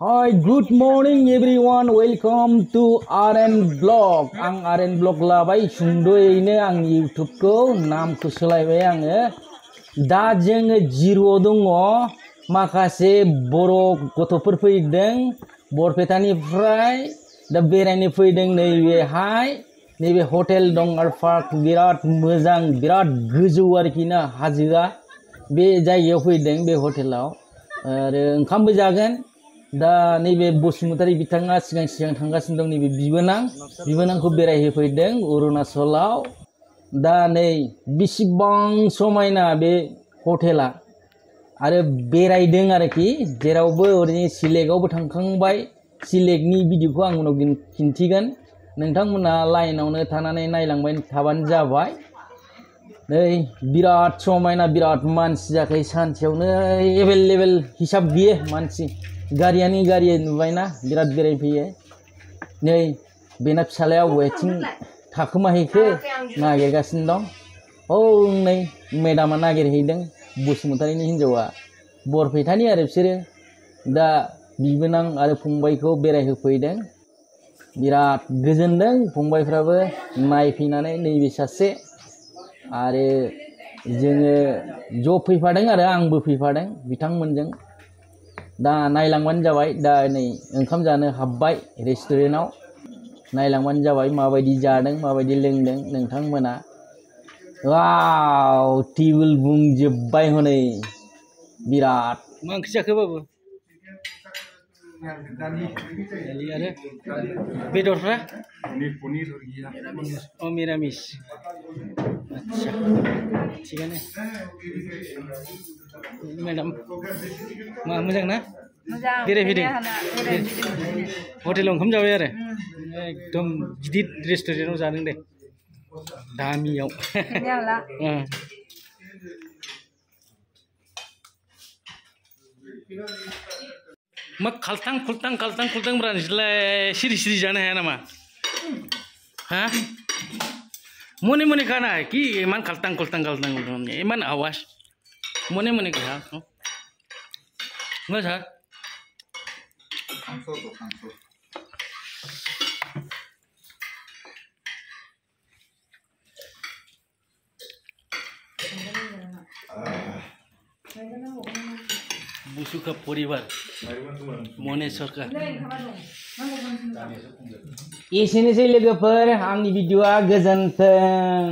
Hi, good morning everyone. Welcome to RN Blog. Ang RN Blog labai sundoyैनो आंनि YouTube खौ नामखौ सोलायबाय आङो. दा जोङो जिर'आव दङ. माखासे बर' गथ'फोर फैदों बरपेटानिफ्राय दा बेरायनो फैदों नैबेहाय. नैबे हटेल दं आरो पार्क बिराद मोजां बिराद गोजौ आरोखि ना हाजोआ. बे जायगायाव फैदों बे हटेलाव आरो ओंखामबो जागोन. दा नैबे बसुमतारी बिथाङा सिगां थांगासिनो दं नैबे बिबोनांखौ बेरायहोफैदों अरुणाचलाव. दा नै बिसिबां समायना बे हटेला आरो बेरायदों आरोखि जेरावबो ओरैनो सिलेकआवबो थांखांबाय. सिलेकनि भिडिअखौ आं उनाव खिन्थिगोन. नोंथांमोना लाइनावनो थानानै नायलांबाय थाबानो जाबाय. नै बिराद समायना बिराद मानसि जाखायो सानसेयावनो एभेलेबेल हिसाब गैया मानसि. गारियानो गारि नुबायना बिराद बेरायफैयो. नै बेना फिसालाया अबेथिं थाखोमाहैखो नागिरगासिनो दं. औ नै मेडामा नागिरहैदों बसुमतारीनि हिन्जावा. बरपेटानि आरो बिसोरो दा बिबोनां आरो फंबायखौ बेरायहोफैदों. बिराद गोजोनदों फंबायफ्राबो नायफैनानै नैबे सासे आरो जोङो ज' फैफादों आरो आंबो फैफादों बिथांमोनजों. दा नायलांबानो जाबाय. दा नै ओंखाम जानो हाबबाय रेस्टुरेन्टाव. नायलांबानो जाबाय माबायदि जादों माबायदि लोंदों नोंथांमोना. वाव टेबोल बुंजोब्बाय हनै बिराद. मा ओंख्रि जाखो बाबु? दालि आरो बेदरफ्रा? अ मिरामिस. आच्छा थिगानो. मेडाम मा मोजां ना? बेरायफैदों हटेलाव ओंखाम जाबाय आरो एकदम गिदिर रेस्टुरेन्टाव जादों दे दामियाव. मा खाल्थां खुल्थां ब्रानजिलाय सिरि जानो हाया नामा? हा मने मने खाना है कि इमान खाल्थां खुल्थां इमान आवाज मने मने खा मा सर बुसुखा परिवार मने सरकार. एसेनोसै लोगोफोर आंनि भिडिअआ गोजोन्थों.